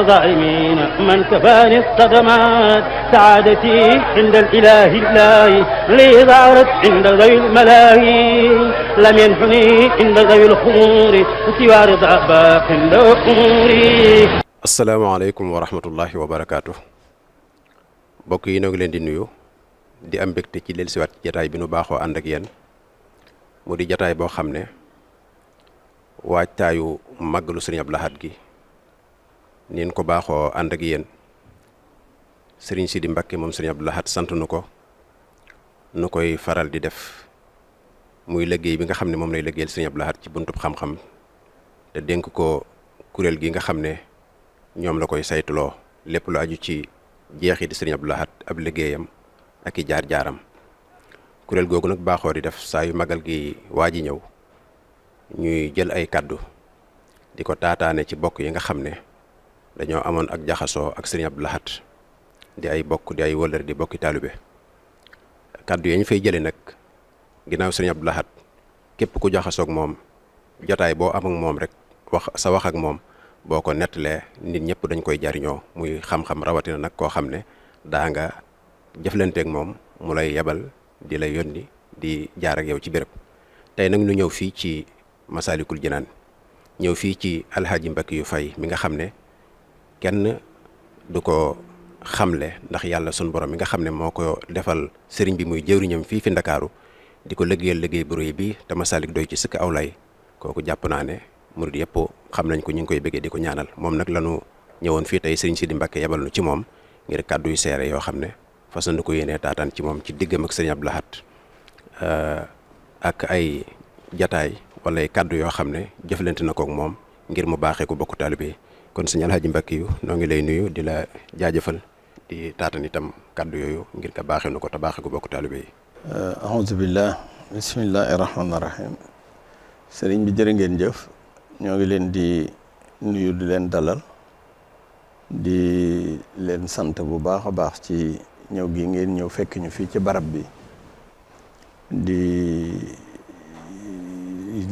وظالمين من كفاني الصدمات سعادتي عند الإله الله لي ظهرت عند ذوي الملاهي لم ينحني عند ذوي الخمور سوى رضا باق أموري. asalaamaaleykum wa rahmatullahi wa barakaatu. mbokk yi ñoo ngi leen di nuyu di am mbégte ci dellusiwaat ci jataay bi nu baaxoo ànd ak yéen mu di jataay boo xam ne waajtaayu màggalu Sëriñ Abdou Lahad gi nin ko baaxoo ànd ak yéen Sëriñ Sidi Mbakke moom Sëriñ Abdou Lahad sant nu ko nu koy faral di def muy liggéey bi nga xam ne moom lay liggéeyal Sëriñ Abdou Lahad ci buntub xam-xam te dénk ko kuréel gi nga xam ne ñoom la koy saytuloo lépp lu aju ci jeexi di Sëriñ Abdou Lahad ab liggéeyam ak i jaar-jaaram kuréel googu nag baaxoo di def saa yu magal gi waa ji ñëw ñuy jël ay kàddu di ko taataane ci bokk yi nga xam ne dañoo amoon ak jaxasoo ak Sëriñ Abdou Lahad di ay bokk di ay wëllër di bokki taalibe kàddu yi ñu fay jële nag ginnaaw Sëriñ Abdou Lahad képp ku jaxasoo ak moom jotaay boo am ak moom rek wax ak moom boo ko nettalee nit ñëpp dañ koy jariñoo muy xam-xam rawatina nag koo xam ne daa nga jëflanteeg moom mu lay yebal di lay yónni di jaar ak yow ci béréb tey nag ñu ñëw fii ci Masaalikul Jinaan ñëw fii ci Alhaaji Mbakiyu Fay mi nga xam ne kenn du ko xamle ndax yàlla sunu borom mi nga xam ne moo ko defal sëriñ bi muy jëwriñam fii fi Ndakaaru di ko liggéeyal liggéey bu réy bi te Masaalik doy ci sëkk aw lay kooku jàpp naa ne murid yëpp xam nañ ko ñu ngi koy bëggee di ko ñaanal moom nag lanu ñëwoon fii tey Sëriñ Sidi Mbakke yebal nu ci moom ngir kàddu yu seere yoo xam ne fas na ko yéenee taataan ci moom ci diggam ak Sëriñ Abdou Lahad ak ay jataay wala ay kàddu yoo xam ne jëflante na ko ak moom ngir mu baaxee ko bokku taalibe yi kon Sëriñ Alhaaji Mbakke yu noo ngi lay nuyu di la jaajëfal di taataan itam kàddu yooyu ngir nga baaxee nu ko te baaxee ko bokku taalibe yi. A'uuzu billah bismillahi rahmaani rahim sëriñ bi jërë ngeen jëf. ñoo ngi leen di nuyu di leen dalal di leen sant bu baax a baax ci ñëw gi ngeen ñëw fekk ñu fii ci barab bi di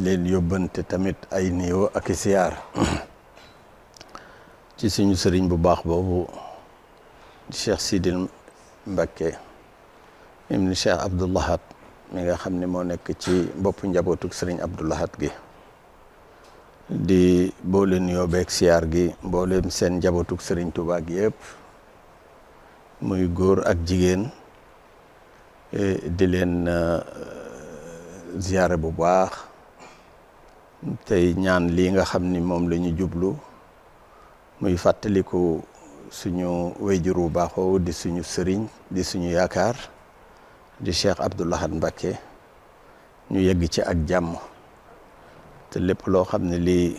leen yóbbante tamit ay nuyoo ak i siyaar ci suñu sëriñ bu baax boobu Cheikh Sidil Mbakke ibn Cheikh Abdou Lahad mi nga xam ne moo nekk ci boppu njabootuk sëriñ Abdou Lahad gi di boole nuyoo beeg siyaar gi mboolem seen njabootug Serigne Touba gi yëpp muy góor ak jigéen di leen ziyaare bu baax tey ñaan lii nga xam ni moom la ñu jublu muy fàttaliku suñu wayjur bu baaxoo di suñu sëriñ di suñu yaakaar di Cheikh Abdou Lahad Mbacké ñu yegg ci ak jàmm te lépp loo xam ne lii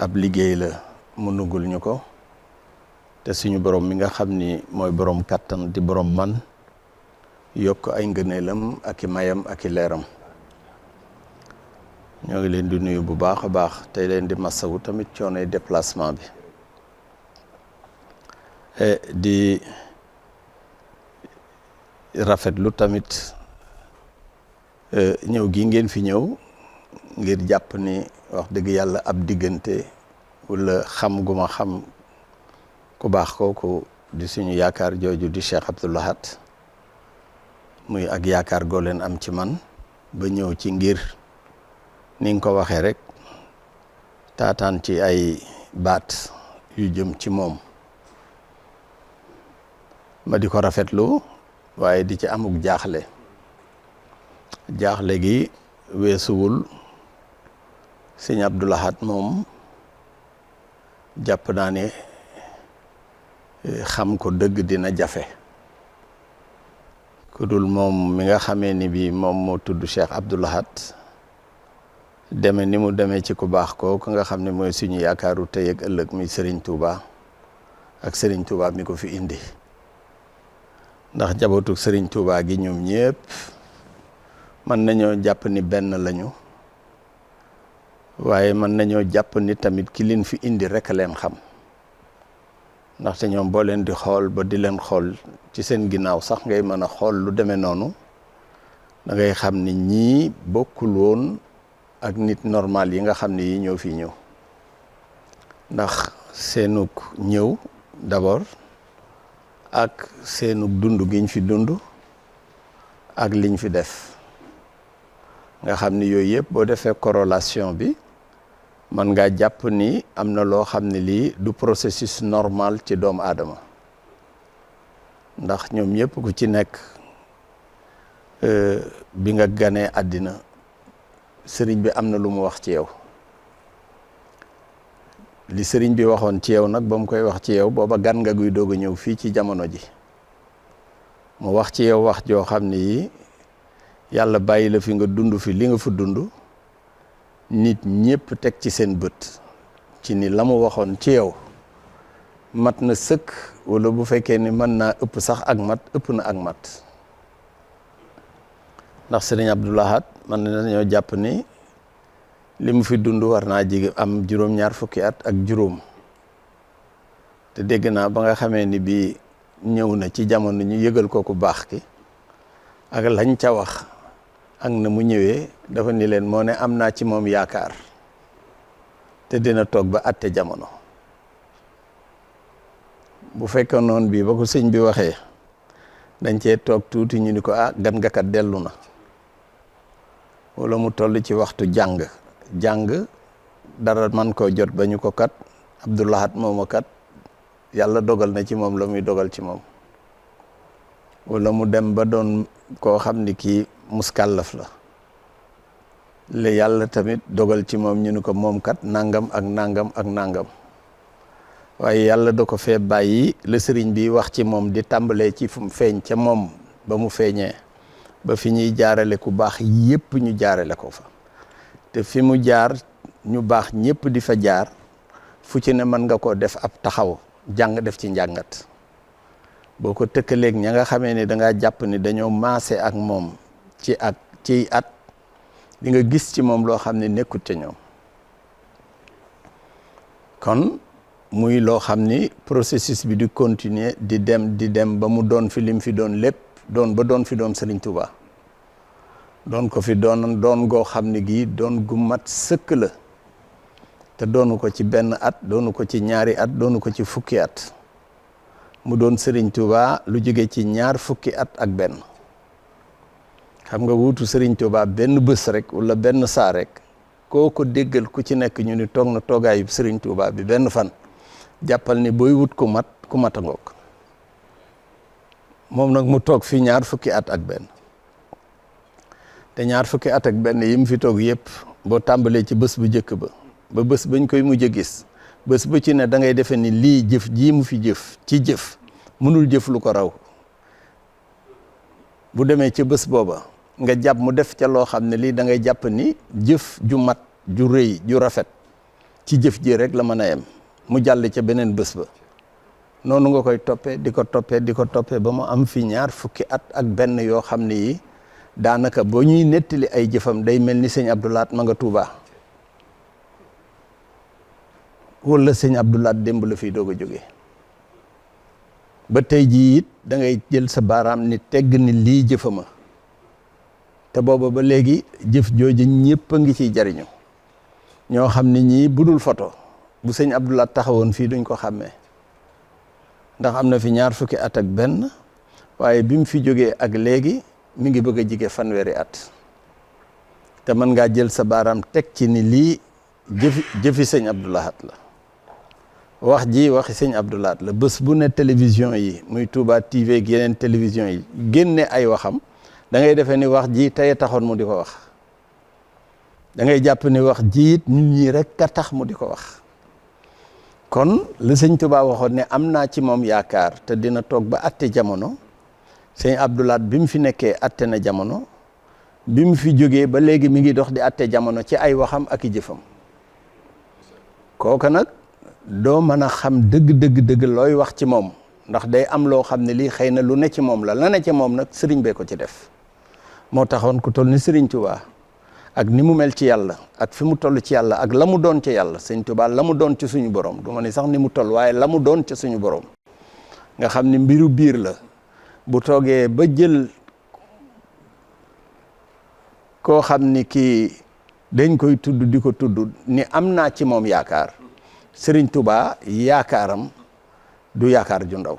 ab liggéey la mu nugul ñu ko te suñu borom mi nga xam ni mooy borom kattan di borom man yokk ay ngëneelam ak i mayam ak i leeram ñoo ngi leen di nuyu bu baax a baax tey leen di masawu tamit coonoy déplacement bi di rafetlu tamit ñëw gi ngeen fi ñëw ngir jàpp ni wax dëgg yàlla ab diggante wala xam gu ma xam ku baax kooku di suñu yaakaar jooju di Cheikh Abdou Lahad muy ak yaakaar goo leen am ci man ba ñëw ci ngir ni nga ko waxee rek taataan ci ay baat yu jëm ci moom ma di ko rafetlu waaye di ci amuk jaaxle gi weesuwul sëñ Abdou Lahad moom jàpp naa ne xam ko dëgg dina jafe ku dul moom mi nga xamee ni bi moom moo tudd Cheikh Abdou Lahad deme ni mu demee ci ku baax kooku nga xam ne mooy suñu yaakaaru tey ak ëllëg muy Serigne Touba ak Serigne Touba mi ko fi indi ndax jabootug Serigne Touba gi ñoom ñëpp mën nañoo jàpp ni benn lañu waaye mën nañoo jàpp ni tamit ki leen fi indi rek a leen xam ndaxte ñoom boo leen di xool ba di leen xool ci seen ginnaaw sax ngay mën a xool lu demee noonu da ngay xam ni ñii bokkul woon ak nit normal yi nga xam ne yi ñoo fi ñëw ndax seenug ñëw d'abord ak seenug dund giñ fi dund ak liñ fi def nga xam ni yooyu yëpp boo defee corrélation bi man ngaa jàpp ni am na loo xam ne lii du processus normal ci doomu aadama ndax ñoom ñëpp ku ci nekk bi nga ganee àddina sëriñ bi am na lu mu wax ci yow li sëriñ bi waxoon ci yow nag ba mu koy wax ci yow booba gan nga guy doog a ñëw fii ci jamono ji mu wax ci yow wax joo xam ne yi yàlla bàyyi la fi nga dund fi li nga fa dund nit ñëpp teg ci seen bët ci ni la mu waxoon ci yow mat na sëkk wala bu fekkee ni mën naa ëpp sax ak mat ëpp na ak mat ndax sëriñ Abdou Lahad man nañoo jàpp ni li mu fi dund war naa jige am juróom-ñaar fukki at ak juróom te dégg naa ba nga xamee ni bi ñëw na ci jamono ñu yëgal ko ku baax ki ak lañ ca wax ak na mu ñëwee dafa ni leen moo ne am naa ci moom yaakaar te dina toog ba atte jamono bu fekkoon noonu bii ba ko sëñ bi waxee dañ cee toog tuuti ñu ni ko gan nga kat dellu na wala mu toll ci waxtu jàng dara man koo jot ba ñu ko kat Abdou Lahad mooma kat yàlla dogal na ci moom la muy dogal ci moom wala mu dem ba doon koo xam ni kii muskàllaf la le yàlla tamit dogal ci moom ñu ni ko moom kat nangam ak nangam ak nangam waaye yàlla da ko fee bàyyi la sëriñ bi wax ci moom di tàmbalee ci fu mu feeñ ca moom ba mu feeñee ba fi ñuy jaarale ku baax yépp ñu jaarale ko fa te fi mu jaar ñu baax ñépp di fa jaar fu ci ne mën nga ko def ab taxaw jàng def ci njàngat boo ko tëkkaleeg ña nga xamee ni dangaa jàpp ni dañoo maase ak moom ci at di nga gis ci moom loo xam ne nekkut ca ñoom kon muy loo xam ni processus bi di continuer di dem ba mu doon fi lim fi doon lépp doon fi doon Serigne Touba doon ko fi doon goo xam ne gii doon gu mat sëkk la te doonu ko ci benn at doonu ko ci ñaari at doonu ko ci fukki at mu doon Serigne Touba lu jóge ci ñaar fukki at ak benn xam nga wuutu Serigne Touba benn bés rek wala benn saa rek koo ko déggal ku ci nekk ñu ni toog na toogaayu Serigne Touba bi benn fan jàppal ni booy wut ku mat a ngoog moom nag mu toog fi ñaar fukki at ak benn te ñaar fukki at ak benn yi mu fi toog yëpp boo tàmbalee ci bés bu njëkk ba bés bañ koy mujj a gis bés bu ci ne da ngay defee ni lii jëf jii mu fi jëf ci jëf mënul jëf lu ko raw bu demee ca bés booba nga jàpp mu def ca loo xam ne lii da ngay jàpp ni jëf ju mat ju rëy ju rafet ci jëf ji rek la mën a yem mu jàll ca beneen bés ba noonu nga koy toppee di ko toppee ba mu am fi ñaar fukki at ak benn yoo xam ne yi daanaka boo ñuy nettali ay jëfam day mel ni sëñ Abdou Lahad ma nga Tuubaa wala sëñ Abdou Lahad démb la fiy doog a jógee ba tey jii it da ngay jël sa baaraam ni tegg ni lii jëfama te booba ba léegi jëf jooju ñëpp a ngi ciy jariñu ñoo xam ne ñii budul photo bu sëñ Abdou Lahad taxawoon fii duñ ko xàmmee ndax am na fi ñaar fukki at ak benn waaye bi mu fi jógee ak léegi mi ngi bëgg a jige fanweeri at te mën ngaa jël sa baaraam teg ci ni lii jëfi sëñ Abdou Lahad la wax ji waxi sëñ Abdou Lahad la bés bu ne télévision yi muy Touba TV ak yeneen télévision yi génne ay waxam da ngay defee ni wax ji tey taxoon mu di ko wax da ngay jàpp ni wax ji it ñun ñii rek ka tax mu di ko wax kon la sëñ Touba waxoon ne am naa ci moom yaakaar te dina toog ba atte jamono sëñ Abdou Lahad bi mu fi nekkee atte na jamono bi mu fi jógee ba léegi mi ngi dox di atte jamono ci ay waxam ak i jëfam kooka nag doo mën a xam dëgg looy wax ci moom ndax day am loo xam ne lii xëy na lu ne ci moom la ne ci moom nag sëriñ bee ko ci def moo taxoon ku toll ni sëriñ Touba ak ni mu mel ci yàlla ak fi mu toll ci yàlla ak la mu doon ci yàlla sëñ Touba la mu doon ci suñu borom du ma ni sax ni mu toll waaye la mu doon ci suñu borom nga xam ni mbiru biir la bu toogee ba jël koo xam ni kii dañ koy tudd di ko tudd ni am naa ci moom yaakaar Serigne Touba yaakaaram du yaakaar ju ndaw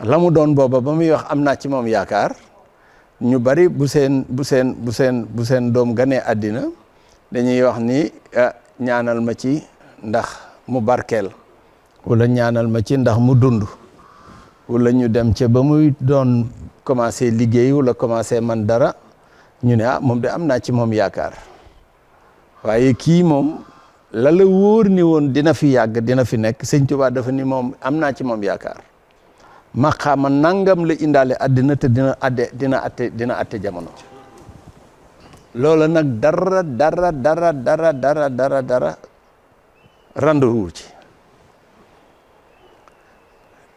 la mu doon booba ba muy wax am naa ci moom yaakaar ñu bari bu seen doom ganee àddina dañuy wax ni ñaanal ma ci ndax mu barkeel wala ñaanal ma ci ndax mu dund wala ñu dem ca ba muy doon commencé liggéey wala commencé man dara ñu ne moom de am naa ci moom yaakaar waaye kii moom la wóor ni woon dina fi yàgg dina fi nekk sëñ Tuubaa dafa ni moom am naa ci moom yaakaar maqaama nangam la indaale àddina te dina atte jamono loola nag dara randuwul ci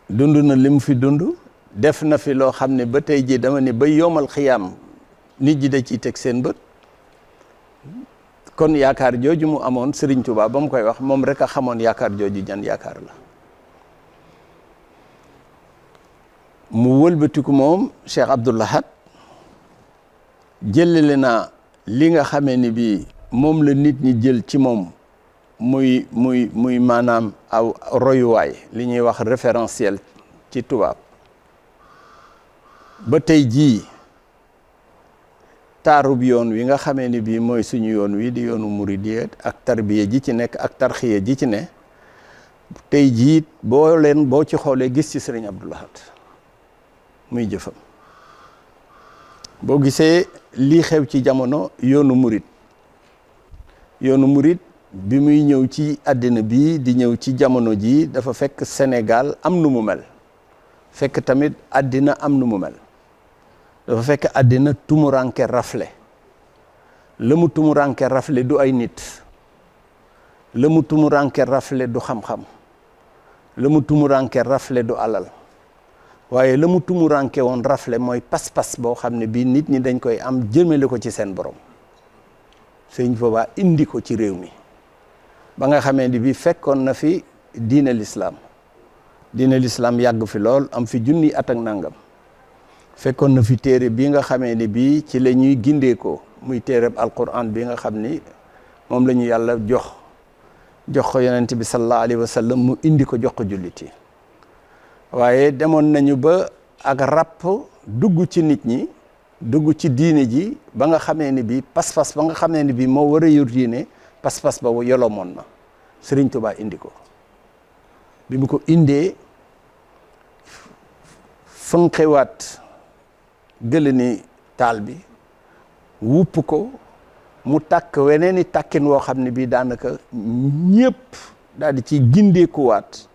dund na lim fi dund def na fi loo xam ne ba tey ji dama ne ba yomal xiyaam nit ji da ciy teg seen bët kon yaakaar jooju mu amoon Serigne Touba ba mu koy wax moom rek a xamoon yaakaar jooju jan yaakaar la mu wëlbatiku moom Cheikh Abdoul Ahad jëlale naa li nga xamee ni bii moom la nit ñi jël ci moom muy maanaam aw royuwaay li ñuy wax référentiel ci tubaab ba tey jii taarub yoon wi nga xamee ni bii mooy suñu yoon wi di yoonu muridiyya ak tarbiya ji ci nekk ak tarxiya ji ci ne tey jii boo ci xoolee gis ci Serigne Abdoul Ahad muy jëfam boo gisee lii xew ci jamono yoonu murid bi muy ñëw ci àddina bi di ñëw ci jamono ji dafa fekk Sénégal am nu mu mel fekk tamit àddina am nu mu mel dafa fekk àddina tumuranke rafle la mu tumuranke rafle du ay nit la mu tumuranke rafle du xam-xam la mu tumuranke rafle du alal waaye la mu tumuranke woon rafle mooy pas-pas boo xam ne bii nit ñi dañ koy am jëmale ko ci seen borom Sëñ Tuubaa indi ko ci réew mi ba nga xamee ni bii fekkoon na fi diine l'islam yàgg fi lool am fi junni at ak nangam fekkoon na fi téere bi nga xamee ni bii ci la ñuy gindeekoo muy téereb alquran bi nga xam ni moom la ñu yàlla jox ko yonent bi sallallahu alayhi wa sallam mu indi ko jox ko jullit yi waaye demoon nañu ba ak ràpp dugg ci nit ñi dugg ci diine ji ba nga xamee ni bii pas-pas ba nga xamee ni bii moo war a yor diine pas-pas ba yolomoon na Serigne Touba indi ko bi mu ko indee fënqewaat gële ni taal bi wupp ko mu tàkk weneen i tàkkin woo xam ne bii daanaka ñëpp daal di ciy gindeekuwaat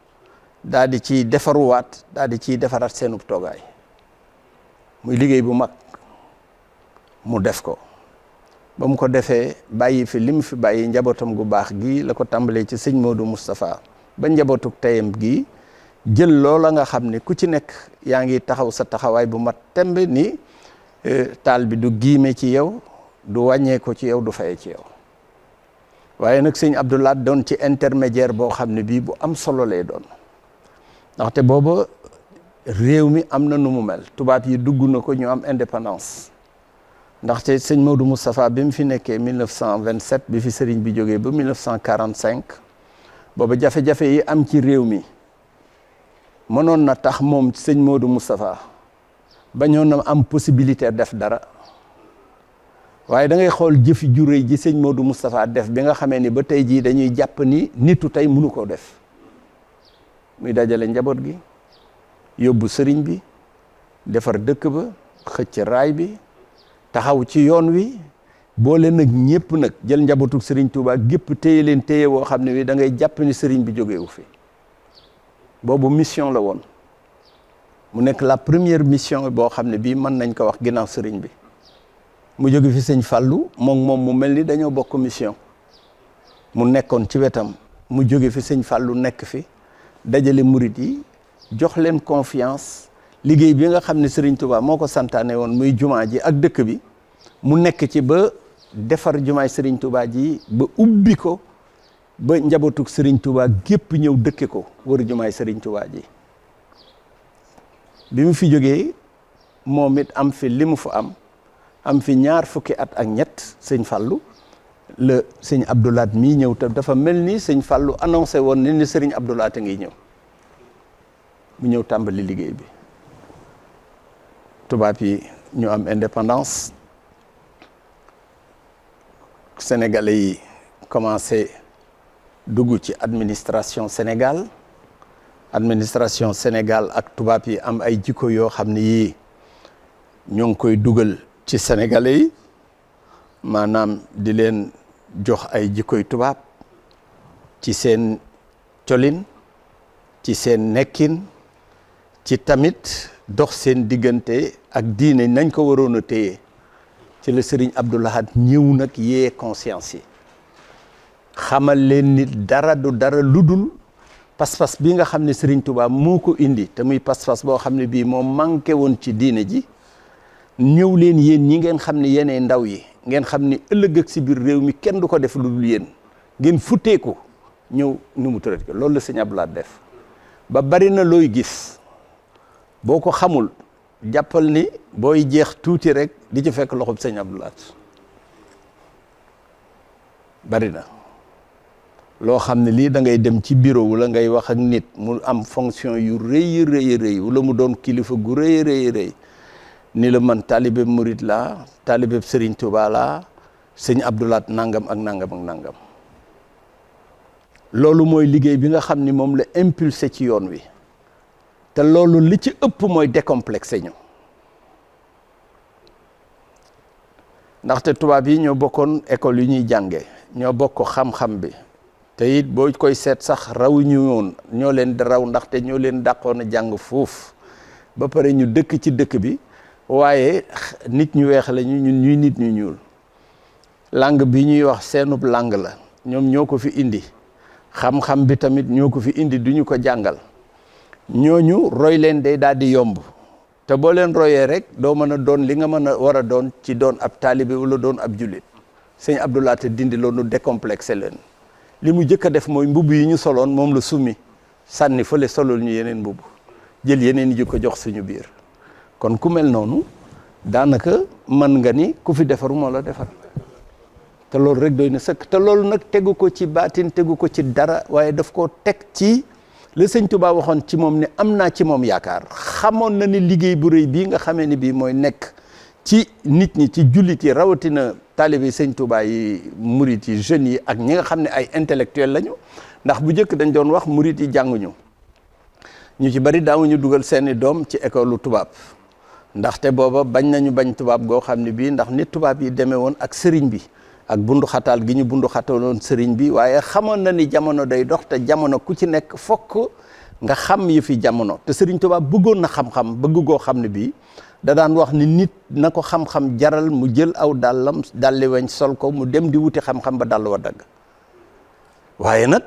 daal di ciy defaruwaat daal di ciy defaraat seenub toogaay muy liggéey bu mag mu def ko ba mu ko defee bàyyi fi li mu fi bàyyi njabootam gu baax gi la ko tàmbalee ci sëñ Modou Moustapha ba njabootuk teyam gi jël loola nga xam ne ku ci nekk yaa ngi taxaw sa taxawaay bu mat temb ni taal bi du giime ci yow du wàññee ko ci yow du faye ci yow waaye nag sëñ Abdoul Ahad doon ci intermédiaire boo xam ne bii bu am solo lay doon ndaxte booba réew mi am na nu mu mel tubaab yi dugg na ko ñu am indépendance ndaxte sëñ Modou Moustapha bi mu fi nekkee 1927 bi fi sëriñ bi jógee ba 1945 booba jafe-jafe yi am ci réew mi mënoon na tax moom sëñ Modou Moustapha bañoon na am possibilité def dara waaye da ngay xool jëfi ju réy ji sëñ Modou Moustapha def bi nga xamee ni ba tey jii dañuy jàpp ni nitu tey mënu koo def muy dajale njaboot gi yóbbu sëriñ bi defar dëkk ba xëcc raay bi taxaw ci yoon wi boole nag ñëpp nag jël njabootu sëriñ Touba gépp téye leen téye woo xam ne wi da ngay jàpp ni sëriñ bi jógewu fi boobu mission la woon mu nekk la première mission boo xam ne bii mën nañ ko wax ginnaaw sëriñ bi mu jóge fi sëñ Fallou moom mu mel ni dañoo bokk mission mu nekkoon ci wetam mu jóge fi sëñ Fallou nekk fi dajale murit yi jox leen confiance liggéey bi nga xam ne Serigne Touba moo ko santaane woon muy jumaa ji ak dëkk bi mu nekk ci ba defar jumaay Serigne Touba ji ba ubbi ko ba njabootug Serigne Touba gépp ñëw dëkke ko wër jumaay Serigne Touba ji bi mu fi jógee moom it am fi li mu fa am fi ñaar fukki at ak ñett sëñ Fallou la sëñ Abdou Lahad mii ñëw te dafa mel ni sëñ Fallou annoncé woon ni sëriñ Abdou Lahad a ngi ñëw mu ñëw tàmbali liggéey bi tubaab yi ñu am indépendance sénégalais yi commencé dugg ci administration Sénégal ak tubaab yi am ay jikko yoo xam ne yii ñoo ngi koy dugal ci sénégalais yi maanaam di leen jox ay jikkoy tubaab ci seen colin ci seen nekkin ci tamit dox seen diggante ak diine nañ ko waroon a téye ci la Serigne Abdou Lahad ñëw nag yee conscience yi xamal leen ni dara du dara ludul pas-pas bi nga xam ne Serigne Touba moo ko indi te muy pas-pas boo xam ne bii moo manqué woon ci diine ji ñëw leen yéen ñi ngeen xam ne yéenay ndaw yi ngeen xam ni ëllëg ak si biir réew mi kenn du ko def lu dul yéen ngeen futteeku ñëw nu mu tërët ko loolu la sëñ Abdou Lahad def ba bari na looy gis boo ko xamul jàppal ni booy jeex tuuti rek di ci fekk loxob sëñ Abdou Lahad bari na loo xam ne lii da ngay dem ci bureau wala ngay wax ak nit mu am fonction yu rëy wala mu doon kilifa gu rëy ni la man taalibe murid laa taalibe Serigne Touba laa sëñ Abdou Lahad nangam ak nangam ak nangam loolu mooy liggéey bi nga xam ni moom la impulsé ci yoon wi te loolu li ci ëpp mooy décomplexé ñu ndaxte tubaab yi ñoo bokkoon école yu ñuy jànge ñoo bokk xam-xam bi te it boo koy seet sax rawuñu woon ñoo leen di raw ndaxte ñoo leen dàqoon a jàng foofu ba pare ñu dëkk ci dëkk bi waaye nit ñu weex la ñun ñuy nit ñu ñuul langue bi ñuy wax seenub langue la ñoom ñoo ko fi indi xam-xam bi tamit ñoo ko fi indi duñu ko jàngal ñooñu roy leen day daal di yomb te boo leen royee rek doo mën a doon li nga mën a war a doon ci doon ab taalibe wala doon ab jullit sëñ Abdou Lahad dindi loolu décomplexé leen li mu jëkk a def mooy mbubb yi ñu soloon moom la summi sànni fële solol ñu yeneen mbubb jël yeneen yi ko jox suñu biir kon ku mel noonu daanaka mën nga ni ku fi defaru moo la defar te loolu rek doy na sëkk te loolu nag tegu ko ci baatin tegu ko ci dara waaye daf koo teg ci la sëñ Touba waxoon ci moom ne am naa ci moom yaakaar xamoon na ni liggéey bu rëy bii nga xamee ni bii mooy nekk ci nit ñi ci jullit yi rawatina taalibe sëñ Touba yi murit yi jeunes yi ak ñi nga xam ne ay intellectuel lañu ndax bu njëkk dañ doon wax murit yi jànguñu ñu ci bari daawuñu dugal seeni doom ci école tubaab ndaxte booba bañ tubaab goo xam ne bii ndax nit tubaab yi demee woon ak sëriñ bi ak bundu xataal gi ñu bundu xataloon sëriñ bi waaye xamoon na ni jamono day dox te jamono ku ci nekk fokk nga xam yi fi jamono te sëriñ Tuubaa bëggoon na xam-xam bëgg goo xam ne bii da daan wax ni nit na ko xam-xam jaral mu jël aw dàllam dalli weñ sol ko mu dem di wuti xam-xam ba dàll wa dagg waaye nag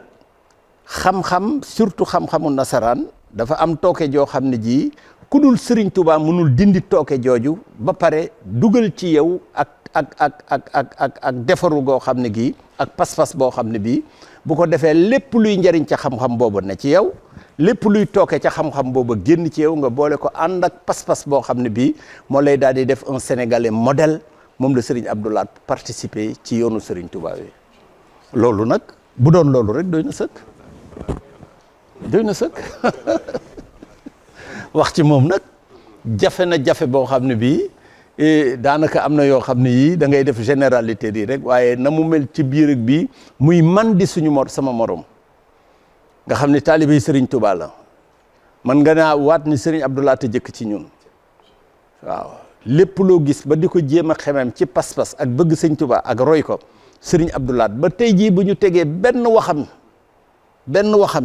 xam-xam surtout xam-xamu nasaraan dafa am tooke joo xam ne ji ku dul sëriñ Tuubaa mënul dindi tooke jooju ba pare dugal ci yow ak defaru goo xam ne gii ak pas-pas boo xam ne bii bu ko defee lépp luy njariñ ca xam-xam boobu ne ci yow lépp luy tooke ca xam-xam boobu génn ci yow nga boole ko ànd ak pas-pas boo xam ne bii moo lay daal di def un sénégalais modèle moom la Serigne Abdou Lahad participer ci yoonu Serigne Touba yi loolu nag bu doon loolu rek doy na sëkk wax ci moom nag jafe na jafe boo xam ne bii daanaka am na yoo xam ne yii da ngay def généralité di rek waaye na mu mel ci biir ak bii muy man di suñu sama morom nga xam ne taalibe Serigne Touba la man nga naa waat ni Serigne Abdou Lahad jëkk ci ñun waaw lépp loo gis ba di ko jéem a xemem ci pas-pas ak bëgg Serigne Touba ak roy ko Serigne Abdou Lahad ba tey jii bu ñu tegee benn waxam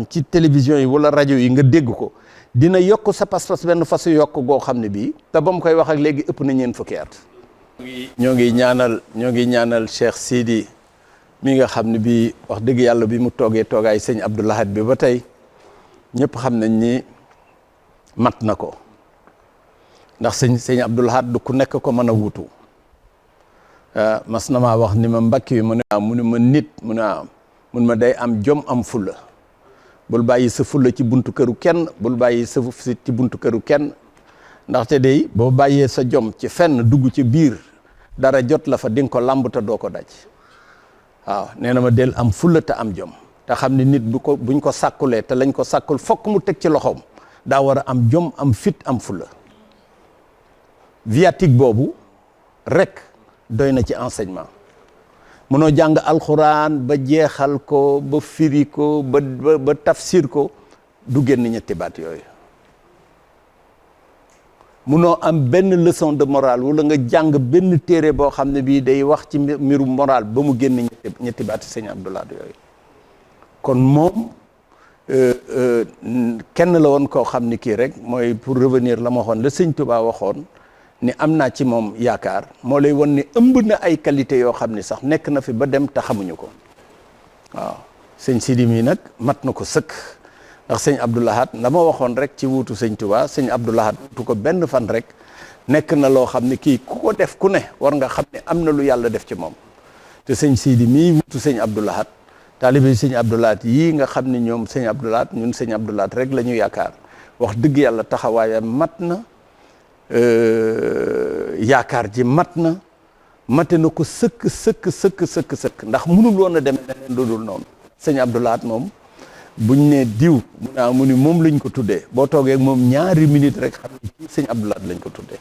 ci télévision yi wala rajo yi nga dégg ko dina yokk sa pas-pas benn fasu yokk goo xam ne bii te ba mu koy wax ak léegi ëpp na ñeen fukki at ñoo ngi ñaanal Cheikh Sidi mi nga xam ne bii wax dëgg yàlla bi mu toogee toogaay sëñ Abdou Lahad bi ba tey ñëpp xam nañ ni mat na ko ndax sëñ Abdou Lahad du ku nekk ko mën a wutu mas na maa wax ni ma mbakki wi mu ne ma nit mun ma day am jom am fulla bul bàyyi sa fulla ci buntu këru kenn bul bàyyi sa fit ci buntu këru kenn ndaxte day boo bàyyee sa jom ci fenn dugg ci biir dara jot la fa di nga ko làmb te doo ko daj waaw nee na ma del am fulla te am jom te xam ne nit buñ ko sàkkulee te lañ ko sàkkul fokk mu teg ci loxoom daa war a am jom am fit am fulla viatique boobu rek doy na ci enseignement mënoo jàng alxuraan ba jeexal ko ba firi ko ba tafsir ko du génn ñetti baat yooyu munoo am benn leçon de morale wala nga jàng benn téere boo xam ne bii day wax ci mbiru moral ba mu génn ñetti baati sëñ Abdou Lahad yooyu kon moom kenn la woon koo xam ni kii rek mooy pour revenir la ma waxoon la sëñ Touba waxoon ni am naa ci moom yaakaar moo lay won ni ëmb na ay qualité yoo xam ni sax nekk na fi ba dem te xamuñu ko waaw sëñ Sidi mii nag mat na ko sëkk ndax sëñ Abdou Lahad la ma waxoon rek ci wuutu sëñ Touba sëñ Abdou Lahad wuutu ko benn fan rek nekk na loo xam ne kii ku ko def ku ne war nga xam ne am na lu yàlla def ci moom te sëñ Sidi mii wuutu sëñ Abdou Lahad taalibe sëñ Abdou Lahad yii nga xam ne ñoom sëñ Abdou Lahad ñun sëñ Abdou Lahad rek la ñu yaakaar wax dëgg yàlla taxawaayam mat na yaakaar ji mat na mate na ko sëkk ndax mënul woon a demee neneen lu dul noonu sëñ Abdou Lahad moom buñ ne diw mu ni moom lañ ko tuddee boo toogee ak moom ñaari minute rek xam ne kii sëñ Abdou Lahad lañ ko tuddee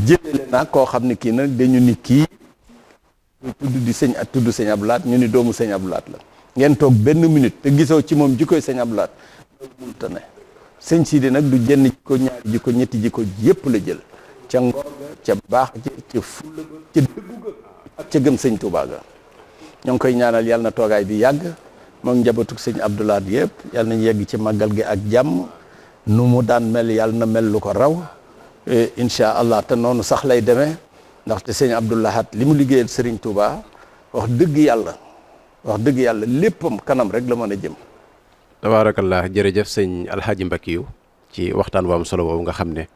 jëlee naa koo xam ne kii nag dañu ni kii tudd sëñ Abdou Lahad ñu ni doomu sëñ Abdou Lahad la ngeen toog benn minute te gisoo ci moom jikkoy sëñ Abdou Lahad loolu mënut a ne sëñ Sidi nag du jenn jikko ñaari jikko ñetti jikko yépp la jël ca ngor ga ca baax ga ca fulla ga ca dëggu ga ak ca gëm sëñ Touba ga ñoo ngi koy ñaanal yàlla na toogaay bi yàgg moom njabootug sëñ Abdou Lahad yëpp yàlla nañ yegg ci màggal gi ak jàmm nu mu daan mel yàlla na mel lu ko raw incha allah te noonu sax lay demee ndaxte sëñ Abdou Lahad li mu liggéeyal Serigne Touba wax dëgg yàlla léppam kanam rek la mën a jëm. tabaarakallah jërëjëf sëñ Alxaaji Mbakiyu ci waxtaan bu am solo boobu nga xam ne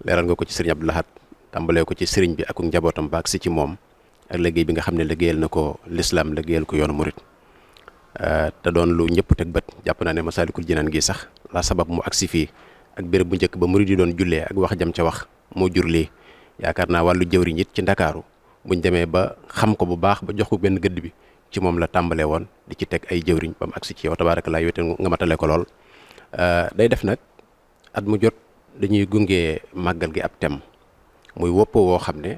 leeral nga ko ci Serigne Abdou Lahad tàmbalee ko ci Serigne bi ak njabootam baag si ci moom ak liggéey bi nga xam ne liggéeyal na ko l'islam liggéeyal ko yoonu murit te doon lu ñëpp teg bët jàpp naa ne Masaalikul Jinaan gi sax la sabab mu agsi fii ak béréb bu njëkk ba murit yi doon jullee ak wax jam ca wax moo jur lii yaakaar naa wàllu jëwriñ it ci Ndakaaru buñ demee ba xam ko bu baax ba jox ko benn gëdd bi ci moom la tàmbalee woon di ci teg ay jëwriñ ba mu agsi ci yow tabaarakallaa yow te nga matale ko lool day def nag at mu jot dañuy gunge màggal gi ab tem muy wopp woo xam ne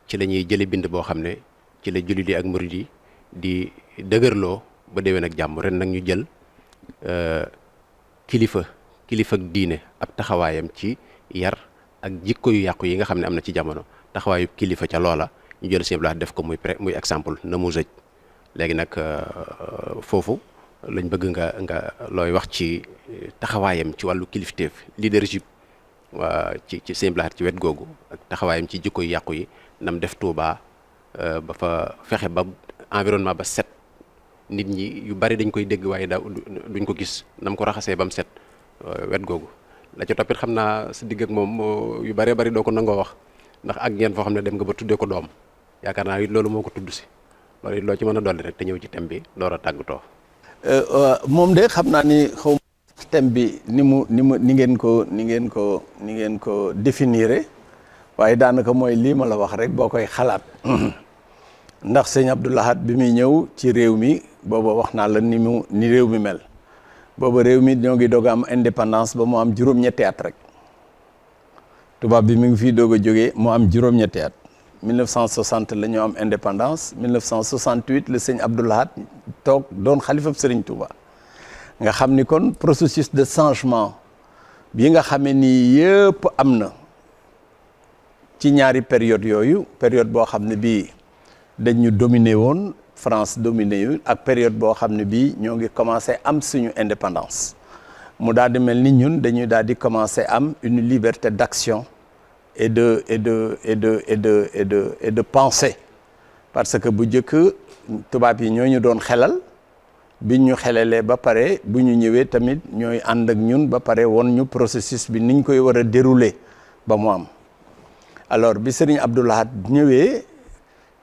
ci la ñuy jële bind boo xam ne ci la jullit yi ak murit yi di dëgërloo ba déwén ak jàmm ren nag ñu jël kilifa ak diine ab taxawaayam ci yar ak jikko yu yàqu yi nga xam ne am na ci jamono taxawaayu kilifa ca loola ñu jël Sëñ Abdou Lahad def ko muy exemple na mu sëj léegi nag foofu lañ bëgg nga looy wax ci taxawaayam ci wàllu kilifteef leadership waa ci Sëñ Abdou Lahad ci wet googu ak taxawaayam ci jikko yu yàqu yi nam def Touba ba fa fexe ba environnement ba set nit ñi yu bari dañ koy dégg waaye duñ ko gis nam ko raxasee ba mu set wet googu la ca toppit xam naa sa digg ak moom yu bëree bëri doo ko nangoo wax ndax ak ngeen foo xam ne dem nga ba tuddee ko doom yaakaar naa it loolu moo ko tudd si loolu it loo ci mën a dolli rek te ñëw ci thème bi door a tàggatoo. moom de xam naa ni xaw thème bi ni ngeen ko définir waaye daanaka mooy lii ma la wax rek boo koy xalaat ndax sëñ Abdou Lahad bi muy ñëw ci réew mi booba wax naa la ni réew mi mel. booba réew mi ñoo ngi doog a am indépendance ba mu am juróom-ñetti at rek tubaab bi mi ngi fii doog a jógee mu am juróom-ñetti at 1960 la ñu am indépendance 1968 la sëñ Abdou Lahad toog doon xalifab Sëriñ Touba nga xam ni kon processus de changement bi nga xamee ni yëpp am na ci ñaari période yooyu période boo xam ne bii dañ ñu dominé woon France dominé yu ak période boo xam ne bii ñoo ngi commencé am suñu indépendance mu daal di mel ni ñun dañuy daal di commencé am une liberté d'action et de pensée parce que bu njëkk tubaab yi ñoo ñu doon xelal biñ ñu xelalee ba pare bu ñu ñëwee tamit ñooy ànd ak ñun ba pare woon ñu processus bi niñ koy war a dérouler ba mu am alors bi Serigne Abdou Lahad ñëwee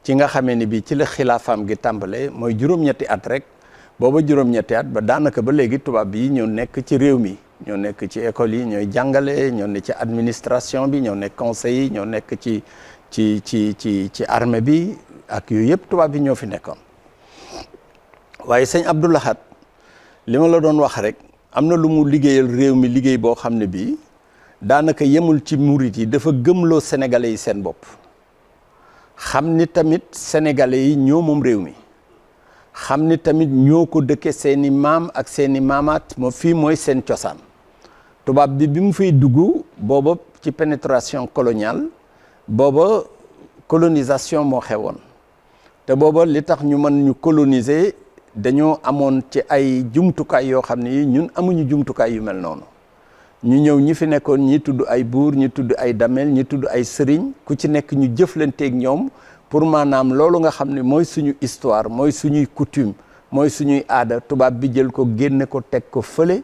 ci nga xamee ni bii ci la xilaafaam gi tàmbale mooy juróom-ñetti at rek booba juróom-ñetti at ba daanaka ba léegi tubaab yi ñoo nekk ci réew mi ñoo nekk ci école yi ñooy jàngale ñoo nekk ci administration bi ñoo nekk conseil yi ñoo nekk ci armée bi ak yooyu yëpp tubaab bi ñoo fi nekkoon waaye sëñ Abdou Lahad li ma la doon wax rek am na lu mu liggéeyal réew mi liggéey boo xam ne bii daanaka yemul ci murit yi dafa gëmloo sénégalais yi seen bopp xam ni tamit sénégalais yi ñoo moom réew mi xam ni tamit ñoo ko dëkke seeni maam ak seeni maamaat moo fii mooy seen cosaan tubaab bi mu fiy dugg booba ci pénétration coloniale booba colonisation moo xewoon te booba li tax ñu mën ñu coloniser dañoo amoon ci ay jumtukaay yoo xam ne ñun amuñu jumtukaay yu mel noonu ñu ñëw ñi fi nekkoon ñi tudd ay buur ñi tudd ay damel ñi tudd ay sëriñ ku ci nekk ñu jëflanteeg ñoom pour maanaam loolu nga xam ne mooy suñu histoire mooy suñuy coutume mooy suñuy aada tubaab bi jël ko génne ko teg ko fële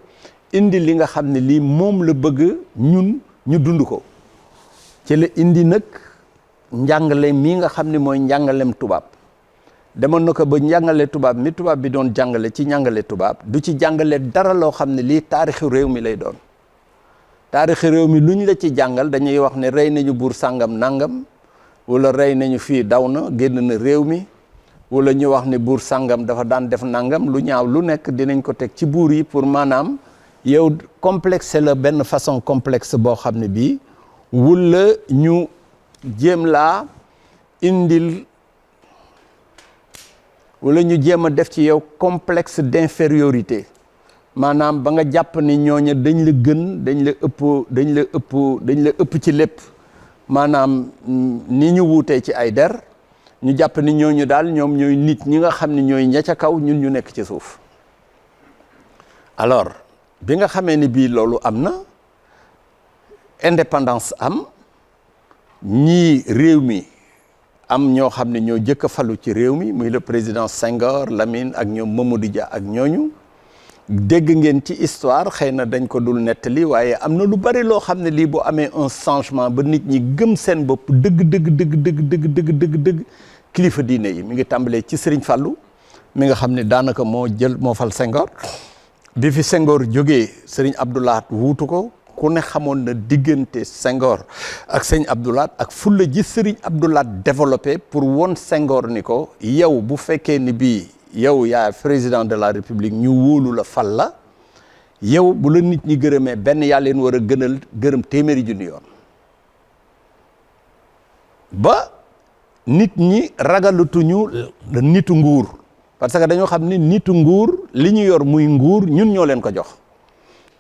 indi li nga xam ne lii moom la bëgg ñun ñu dund ko ci la indi nag njàngale mii nga xam ne mooy njàngalem tubaab demoon na ko ba njàngale tubaab mi tubaab bi doon jàngale ci njàngale tubaab du ci jàngale dara loo xam ne lii taarixu réew mi lay doon taarixu réew mi luñ la ci jàngal dañuy wax ne rey nañu buur sàngam nangam wala rey nañu fii daw na génn na réew mi wala ñu wax ne buur sàngam dafa daan def nangam lu ñaaw lu nekk dinañ ko teg ci buur yi pour maanaam yow complexe la benn façon complexe boo xam ne bii wala ñu jéem laa indil wala ñu jéem a def ci yow complexe d'infériorité maanaam ba nga jàpp ni ñooña dañ la gën dañ la ëpp ci lépp maanaam ni ñu wuutee ci ay der ñu jàpp ni ñooñu daal ñoom ñooy nit ñi nga xam ne ñooy ña ca kaw ñun ñu nekk ci suuf alors bi nga xamee ni bii loolu am na indépendance am ñii réew mi am ñoo xam ne ñoo jëkk a falu ci réew mi muy le président Senghor Lamine ak ñoom Mamadou Dia ak ñooñu dégg ngeen ci histoire xëy na dañ ko dul nettali waaye am na lu bari loo xam ne lii bu amee un changement ba nit ñi gëm seen bopp dëgg kilifa diine yi mi ngi tàmbalee ci Serigne Fallou mi nga xam ne daanaka moo fal Senghor bi fi Senghor jógee Serigne Abdou Lahad wuutu ko ku ne xamoon na diggante Senghor ak sëñ Abdou Lahad ak fulla ji Serigne Abdou Lahad développé pour won Senghor ni ko yow bu fekkee ni bii yow yaa président de la république ñu wóolu la fal la yow bu la nit ñi gërëmee benn yaa leen war a gënal gërëm téeméeri junni yoon ba nit ñi ragalatuñu nitu nguur parce que dañoo xam ni nitu nguur li ñu yor muy nguur ñun ñoo leen ko jox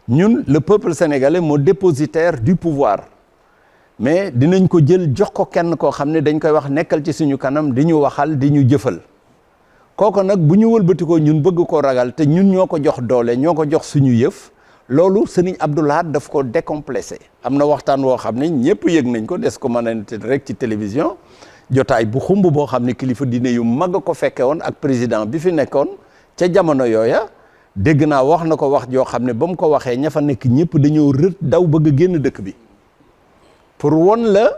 ñun le peuple sénégalais moo dépositaire du pouvoir mais dinañ ko jël jox ko kenn koo xam ne dañ koy wax nekkal ci suñu kanam di ñu waxal di ñu jëfal kooku nag bu ñu wëlbatikoo ñun bëgg ko ragal te ñun ñoo ko jox doole ñoo ko jox suñu yëf loolu sëriñ Abdou Lahad daf ko décomplexé am na waxtaan woo xam ne ñëpp yëg nañ ko des ko mën a rek ci télévision jotaay bu xumb boo xam ne kilifa diine yu mag a ko fekke woon ak président bi fi nekkoon ca jamono yooya dégg naa wax na ko wax joo xam ne ba mu ko waxee ña fa nekk ñëpp dañoo rët daw bëgg a génn dëkk bi pour won la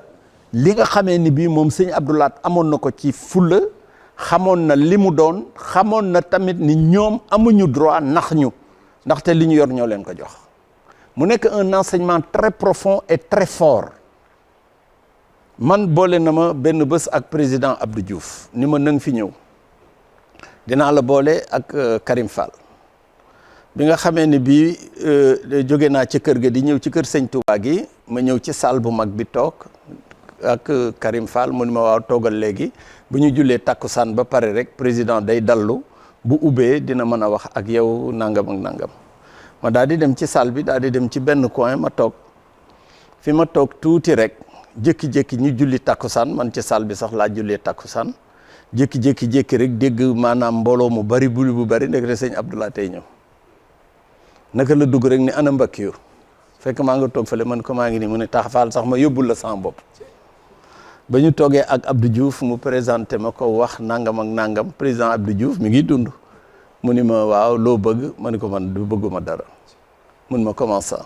li nga xamee ni bii moom sëñ Abdou Lahad amoon na ko ci fulla xamoon na li mu doon xamoon na tamit ni ñoom amuñu droit nax ñu ndaxte li ñu yor ñoo leen ko jox mu nekk un enseignement très profond et très fort man boole na ma benn bés ak président Abdou Diouf ni ma nang fi ñëw dinaa la boole ak Karim Fall bi nga xamee ni bii jóge naa ci kër ga di ñëw ci kër sëñ Touba gi ma ñëw ci salle bu mag bi toog ak Karim Fall mu ni ma waaw toogal léegi bu ñu jullee takkusaan ba pare rek président day dallu bu ubbee dina mën a wax ak yow nangam ak nangam ma daal di dem ci salle bi daal di dem ci benn coin ma toog fi ma toog tuuti rek jékki-jékki ñu julli takkusaan man ci salle bi sax laa jullee takkusaan jékki-jékki rek dégg maanaam mbooloo mu bari buli bu bari ndek sëñ Abdou Lahad tey ñëw naka la dugg rek ni ana mbakkiyu fekk maa nga toog fële man ko maa ngi nii mu ne taxafaal sax ma yóbbul la sama bopp ba ñu toogee ak Abdou Diouf mu présenté ma ko wax nangam ak nangam président Abdou Diouf mi ngi dund mu ni ma waaw loo bëgg ma ni ko man du bëgguma dara mun ma comment ça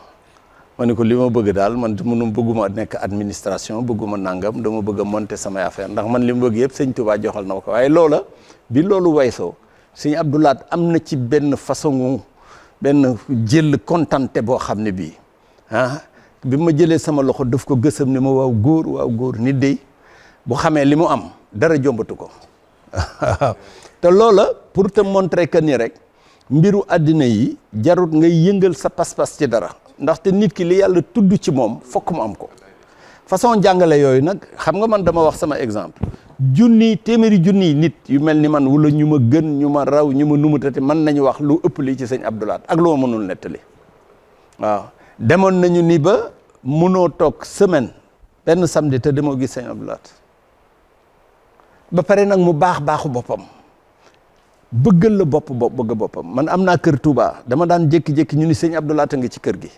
ma ni ko li ma bëgg daal man mënum bëgguma nekk administration bëgguma nangam dama bëgg a monter samay affaire ndax man li ma bëgg yëpp sëñ Touba joxal na ma ko waaye loola bi loolu waysoo sëñ Abdou Lahad am na ci benn façon benn jël contenté boo xam ne bii bi ma jëlee sama loxo daf ko gësam ne ma waaw góor nit dey bu xamee li mu am dara jombatu ko te loola pour te montrer que ni rek mbiru àddina yi jarut ngay yëngal sa pas-pas ci dara ndaxte nit ki li yàlla tudd ci moom fokk mu am ko façon jàngale yooyu nag xam nga man dama wax sama exemple téeméeri junni nit yu mel ni man wala ñu ma gën ñu ma raw ñu ma numutati mën nañu wax lu ëpp lii ci sëñ Abdou Lahad ak lu ma mënul nettali waaw demoon nañu ni ba mënoo toog semaine benn samedi te demoo gis sëñ Abdou Lahad ba pare nag mu baaxu boppam bëggal la bëgg boppam man am naa kër Touba dama daan jékki-jékki ñu ni sëñ Abdou Lahad a ngi ci kër gi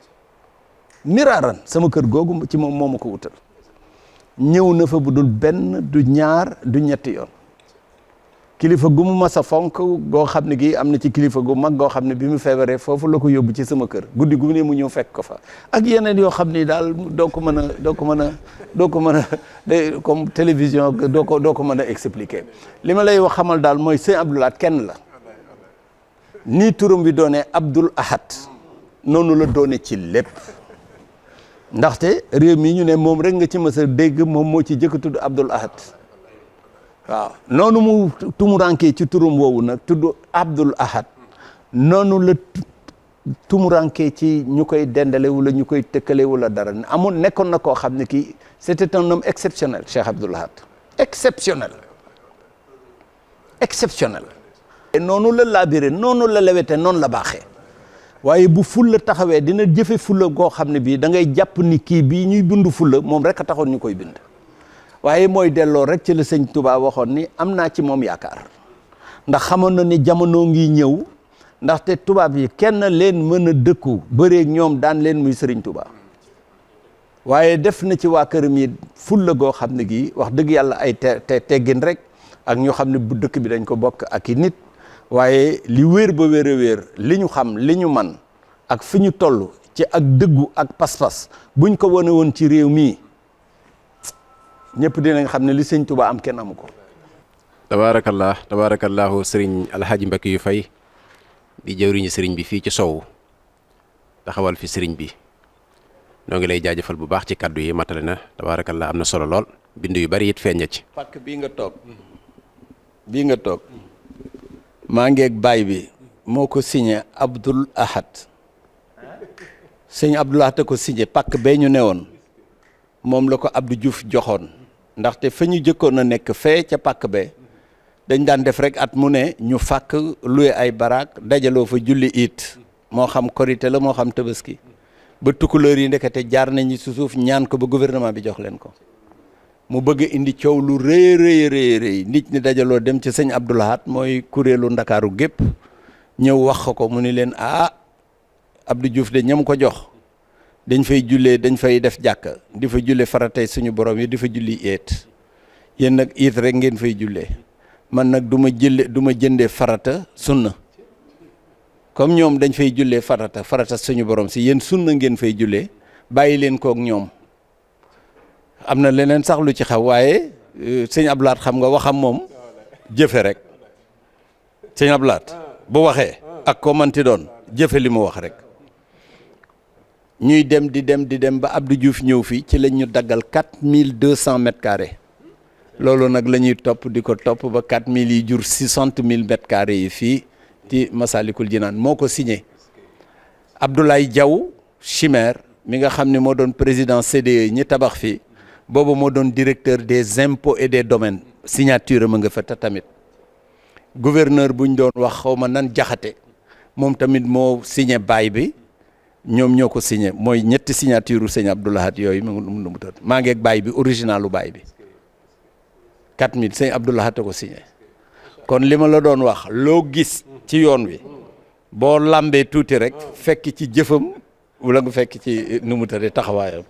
miraaran sama kër googu ci moom moo ma ko wutal ñëw na fa bu dul benn du ñaar du ñetti yoon kilifa gu mu mas a fonk goo xam ne gi am na ci kilifa gu mag goo xam ne bi mu feebaree foofu la ko yóbbu ci sama kër guddi gu ne mu ñëw fekk ko fa ak yeneen yoo xam ni daal doo ko mën a comme télévision doo ko mën a expliquer li ma lay wax xamal daal mooy sëñ Abdou Lahad kenn la nii turam bi doonee Abdoul Ahad noonu la doone ci lépp ndaxte réew mi ñu ne moom rek nga ci mës a dégg moom moo ci jëkk tudd Abdoul Ahad waaw noonu mu tumurankee ci turam woowu nag tudd Abdoul Ahad noonu la tumurankee ci ñu koy dendale wala ñu koy tëkkale wala dara amoon nekkoon na koo xam ne kii c'était un homme exceptionnel Cheikh Abdoul Ahad exceptionnel et noonu la labiré noonu la lewete noonu la baaxee waaye bu fulla taxawee dina jëfe fulla goo xam ne bii da ngay jàpp ni kii bii ñuy bind fulla moom rek a taxoon ñu koy bind waaye mooy delloo rek ci la sëñ Touba waxoon ni am naa ci moom yaakaar ndax xamoon na ni jamono ngi ñëw ndaxte tubaab yi kenn leen mën a dëkku bëreeg ñoom daan leen muy sëriñ Touba waaye def na ci waa këram yi fulla goo xam ne gii wax dëgg yàlla ay teggin rek ak ñoo xam ne bu dëkk bi dañ ko bokk ak i nit waaye li wéer ba wéer a wéer li ñu xam li ñu man ak fi ñu toll ci ak dëggu ak pas-pas buñ ko wane woon ci réew mii ñëpp dinañ xam ne li sëñ Touba am kenn amu ko. tabaarakallaahu sëriñ Alxaaji Mbacke yu fay di jëwriñu sëriñ bi fii ci sow taxawal fi sëriñ bi noo ngi lay jaajëfal bu baax ci kaddu yi matale na tabaarakallah am na solo lool bind yu bari it feeñ ci. pàkk bii nga toog maa ngeeg baay bi moo ko signé Abdoul Ahad sëñ Abdoul Ahad ko signé pàkk bee ñu newoon moom la ko Abdou Diouf joxoon ndaxte fa ñu jëkkoon a nekk fee ca pàkk bee dañ daan def rek at mu ne ñu fàkk luwe ay baraak dajaloo fa julli it moo xam korité la moo xam tabaski ba tukkuleur yi ndekete jaar nañu ci suuf ñaan ko ba gouvernement bi jox leen ko mu bëgg indi coow lu rëy nit ñi dajaloo dem ci sëñ Abdoul Ahad mooy kuréelu ndakaaru gépp ñëw wax ko mu ni leen Abdou Diouf de ñam ko jox dañ fay jullee dañ fay def jàkka di fa julle faratay suñu borom yi di fa julli eet yéen nag it rek ngeen fay jullee man nag du ma jëndee farata sunna comme ñoom dañ fay jullee farata suñu borom si yéen sunna ngeen fay jullee bàyyi leen kook ñoom am na leneen sax lu ci xew waaye sëñ Abdoul Ahad xam nga waxam moom jëfe rek sëñ Abdoul Ahad bu waxee ak ko manti doon jëfe li mu wax rek ñuy dem di dem ba Abdou Diouf ñëw fii ci lañ ñu daggal 4200 mètres carrés loolu nag la ñuy topp di ko topp ba 4000 yi jur 60 000 mètres carrés yi fii ci Masalikul Jinaan moo ko signé Abdoulaye Diaw Chimère mi nga xam ne moo doon président CDE ñi tabax fii boobu moo doon directeur des impôts et des domaines signature ma nga fa tamit gouverneur bu ñu doon wax xaw ma nan jaxate moom tamit moo signé baay bi ñoom ñoo ko signé mooy ñetti signature u sëñ Abdoul Ahad yooyu mu tëdd maa ngeeg baay bi originalu baay bi 4000 sëñ Abdoul Ahad ko signé kon li ma la doon wax loo gis ci yoon wi boo lambee tuuti rek fekk ci jëfam wala nga fekk ci nu mu tëddee taxawaayam.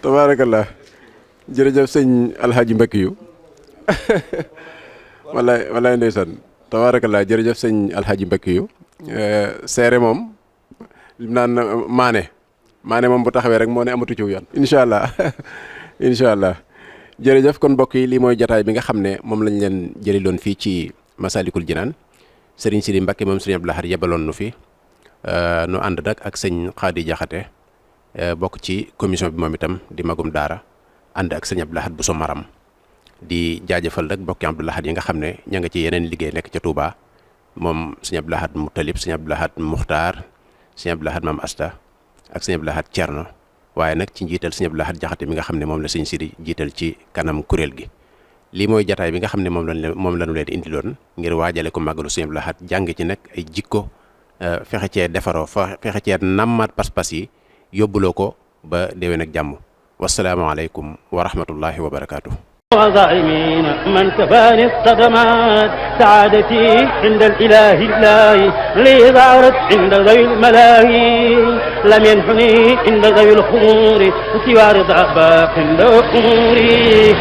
tabaarakallah jërëjëf sëñ Alxaaji Mbacke yu walaay ndeysaan tabaarakallah jërëjëf sëñ Alxaaji Mbacke yu seere moom lim naan maane moom bu taxawee rek moo ne amatu ci yoon incha allah jërëjëf kon mbokk yi lii mooy jataay bi nga xam ne moom lañ leen jëliloon fii ci Masalikul Jinaan sëriñ Sidi Mbacke moom sëriñ Abdoul Ahad yebaloon nu fi nu ànd nag ak sëñ Xaadi Jaxate bokk ci commission bi moom itam di magum daara ànd ak sëñ Abdoul Ahad bu so maram di jaajëfal rek bokki Abdou Lahad yi nga xam ne ña nga ci yeneen liggéey nekk ca Touba moom sëñ Abdou Lahad Moutalib sëñ Abdou Lahad Muxtaar sëñ Abdou Lahad Maam Asta ak sëñ Abdou Lahad Cerno waaye nag ci njiital sëñ Abdou Lahad Jaxate mi nga xam ne moom la sëñ Sidi jiital ci kanam kuréel gi. lii mooy jataay bi nga xam ne moom lañu leen indiloon ngir waajale ko màggalu sëñ Abdou Lahad jàng ci nag ay jikko fexe cee defaroo fexe cee nammaat pas-pas yi yóbbuloo ko ba déwén ak jàmm wasalaamaaleykum wa rahmatullahi wa barakaatu. وظالمين من كفاني الصدمات سعادتي عند الإله الله لي ظهرت عند ذوي الملاهي لم ينحني عند ذوي الخمور سوى رضا باق عند أموري